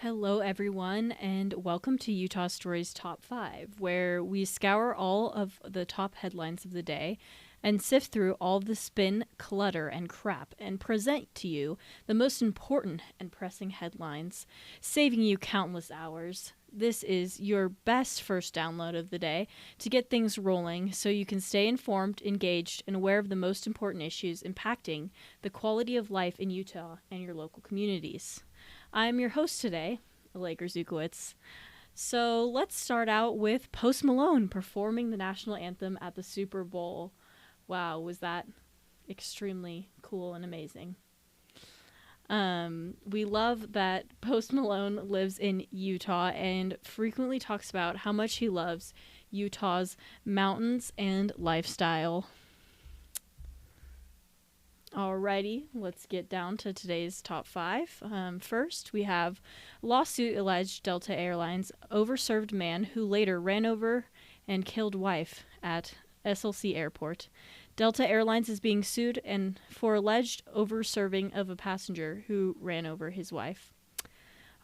Hello, everyone, and welcome to Utah Storie's Top 5, where we scour all of the top headlines of the day and sift through all the spin, clutter, and crap and present to you the most important and pressing headlines, saving you countless hours. This is your best first download of the day to get things rolling so you can stay informed, engaged, and aware of the most important issues impacting the quality of life in Utah and your local communities. I'm your host today, Allegra Zukowitz. So let's start out with Post Malone performing the national anthem at the Super Bowl. Wow, was that extremely cool and amazing. We love that Post Malone lives in Utah and frequently talks about how much he loves Utah's mountains and lifestyle. Alrighty, let's get down to today's top 5. First, we have lawsuit alleged Delta Airlines overserved man who later ran over and killed wife at SLC Airport. Delta Airlines is being sued and for alleged overserving of a passenger who ran over his wife.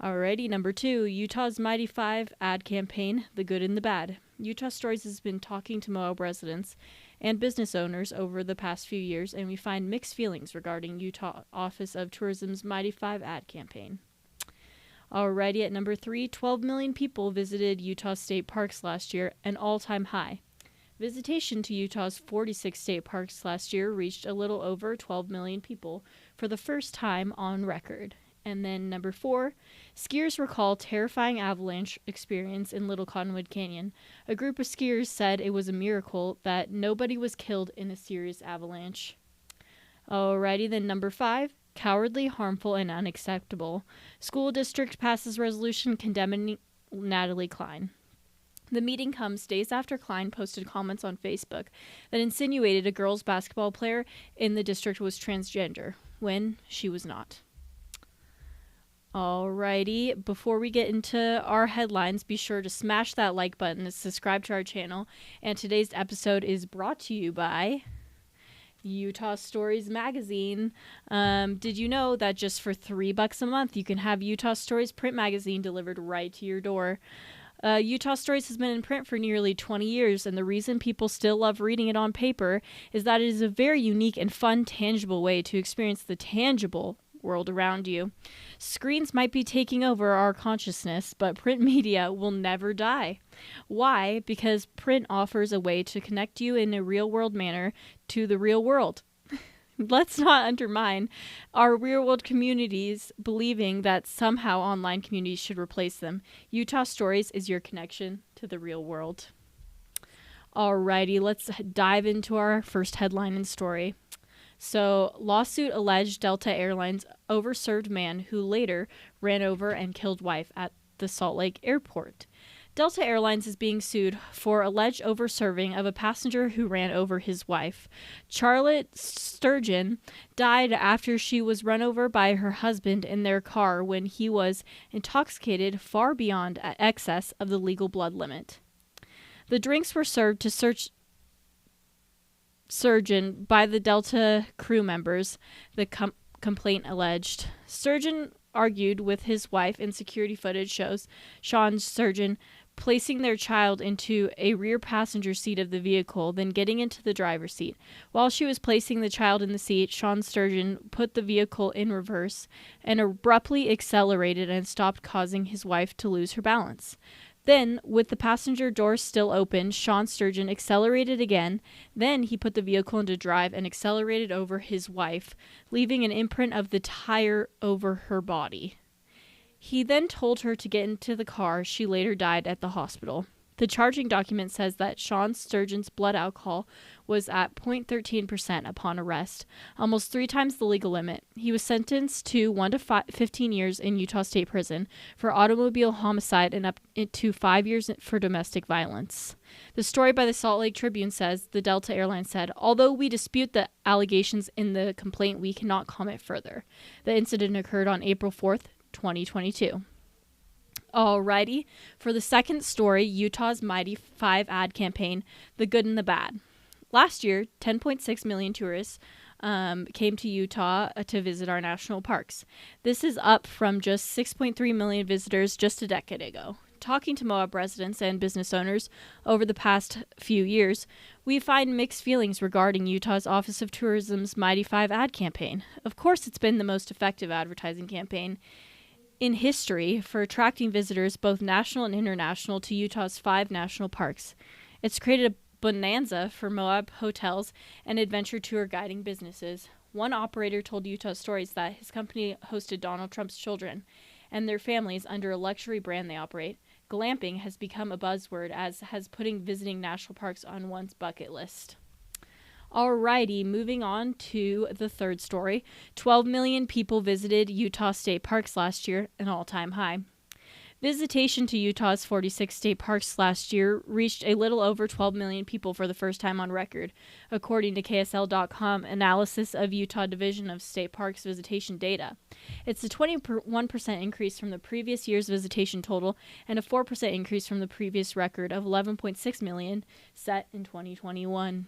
Alrighty, number 2, Utah's Mighty 5 ad campaign, The Good and the Bad. Utah Stories has been talking to Moab residents and business owners over the past few years, and we find mixed feelings regarding Utah Office of Tourism's Mighty 5 ad campaign. Alrighty, at number 3, 12 million people visited Utah state parks last year, an all-time high. Visitation to Utah's 46 state parks last year reached a little over 12 million people for the first time on record. And then number 4, skiers recall terrifying avalanche experience in Little Cottonwood Canyon. A group of skiers said it was a miracle that nobody was killed in a serious avalanche. Alrighty, then number 5, cowardly, harmful, and unacceptable. School district passes resolution condemning Natalie Klein. The meeting comes days after Klein posted comments on Facebook that insinuated a girls' basketball player in the district was transgender, when she was not. Alrighty, before we get into our headlines, be sure to smash that like button and subscribe to our channel. And today's episode is brought to you by Utah Stories magazine. Did you know that just for $3 a month, you can have Utah Stories print magazine delivered right to your door? Utah Stories has been in print for nearly 20 years, and the reason people still love reading it on paper is that it is a very unique and fun, tangible way to experience the tangible world around you. Screens might be taking over our consciousness, but print media will never die. Why? Because print offers a way to connect you in a real-world manner to the real world. Let's not undermine our real-world communities believing that somehow online communities should replace them. Utah Stories is your connection to the real world. Alrighty, let's dive into our first headline and story. So, lawsuit alleged Delta Airlines overserved man who later ran over and killed wife at the Salt Lake Airport. Delta Airlines is being sued for alleged overserving of a passenger who ran over his wife. Charlotte Sturgeon died after she was run over by her husband in their car when he was intoxicated far beyond excess of the legal blood limit. The drinks were served to Sturgeon by the Delta crew members, the complaint alleged. Sturgeon argued with his wife, and security footage shows Sean Sturgeon placing their child into a rear passenger seat of the vehicle, then getting into the driver's seat. While she was placing the child in the seat, Sean Sturgeon put the vehicle in reverse and abruptly accelerated and stopped, causing his wife to lose her balance. Then, with the passenger door still open, Sean Sturgeon accelerated again. Then he put the vehicle into drive and accelerated over his wife, leaving an imprint of the tire over her body. He then told her to get into the car. She later died at the hospital. The charging document says that Sean Sturgeon's blood alcohol was at 0.13% upon arrest, almost 3 times the legal limit. He was sentenced to 1 to 15 years in Utah State Prison for automobile homicide and up to 5 years for domestic violence. The story by the Salt Lake Tribune says, the Delta Airlines said, although we dispute the allegations in the complaint, we cannot comment further. The incident occurred on April 4th, 2022. Alrighty, for the second story, Utah's Mighty 5 ad campaign, The Good and the Bad. Last year, 10.6 million tourists came to Utah to visit our national parks. This is up from just 6.3 million visitors just a decade ago. Talking to Moab residents and business owners over the past few years, we find mixed feelings regarding Utah's Office of Tourism's Mighty 5 ad campaign. Of course, it's been the most effective advertising campaign in history for attracting visitors, both national and international, to Utah's 5 national parks. It's created a bonanza for Moab hotels and adventure tour guiding businesses. One operator told Utah Stories that his company hosted Donald Trump's children and their families under a luxury brand they operate. Glamping has become a buzzword, as has putting visiting national parks on one's bucket list. Alrighty, moving on to the third story. 12 million people visited Utah state parks last year, an all-time high. Visitation to Utah's 46 state parks last year reached a little over 12 million people for the first time on record, according to KSL.com analysis of Utah Division of State Parks visitation data. It's a 21% increase from the previous year's visitation total and a 4% increase from the previous record of 11.6 million set in 2021.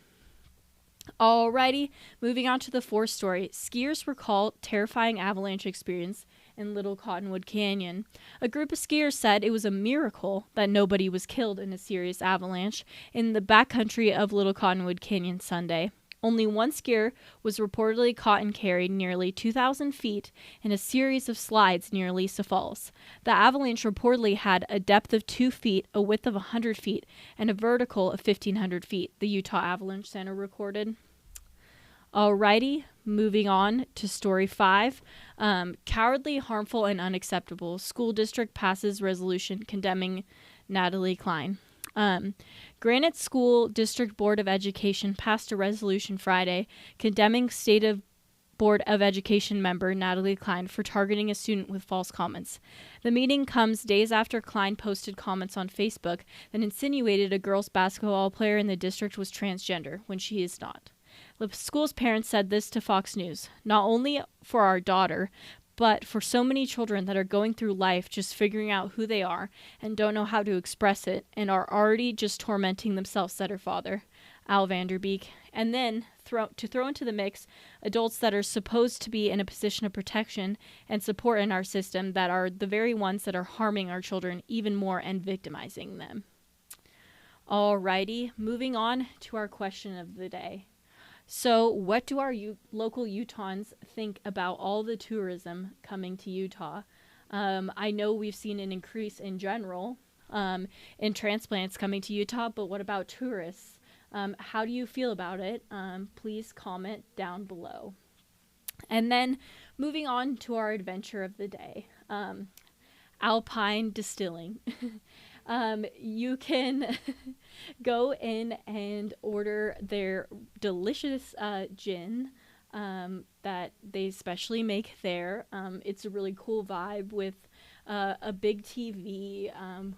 Alrighty, moving on to the fourth story. Skiers recall terrifying avalanche experience in Little Cottonwood Canyon. A group of skiers said it was a miracle that nobody was killed in a serious avalanche in the backcountry of Little Cottonwood Canyon Sunday. Only one skier was reportedly caught and carried nearly 2,000 feet in a series of slides near Lisa Falls. The avalanche reportedly had a depth of 2 feet, a width of 100 feet, and a vertical of 1,500 feet, the Utah Avalanche Center recorded. Alrighty, moving on to story 5. Cowardly, harmful, and unacceptable. School district passes resolution condemning Natalie Klein. Granite School District Board of Education passed a resolution Friday condemning State of Board of Education member Natalie Klein for targeting a student with false comments. The meeting comes days after Klein posted comments on Facebook that insinuated a girls' basketball player in the district was transgender when she is not. The school's parents said this to Fox News: "Not only for our daughter, but for so many children that are going through life just figuring out who they are and don't know how to express it and are already just tormenting themselves," said her father, Al Vanderbeek. And then throw into the mix adults that are supposed to be in a position of protection and support in our system that are the very ones that are harming our children even more and victimizing them. Alrighty, moving on to our question of the day. So what do our local Utahns think about all the tourism coming to Utah? I know we've seen an increase in general in transplants coming to Utah, but what about tourists? How do you feel about it? Please comment down below. And then moving on to our adventure of the day, Alpine Distilling. You can go in and order their delicious gin that they specially make there. It's a really cool vibe with a big TV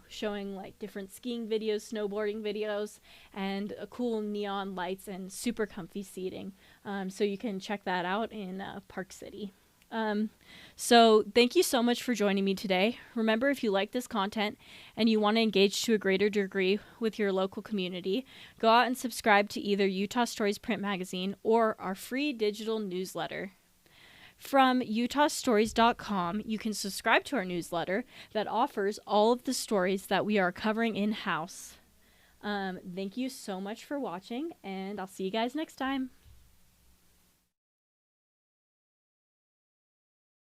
showing like different skiing videos, snowboarding videos, and cool neon lights and super comfy seating. So you can check that out in Park City. So thank you so much for joining me today. Remember, if you like this content and you want to engage to a greater degree with your local community, go out and subscribe to either Utah Stories print magazine or our free digital newsletter. From utahstories.com, you can subscribe to our newsletter that offers all of the stories that we are covering in-house. Thank you so much for watching, and I'll see you guys next time.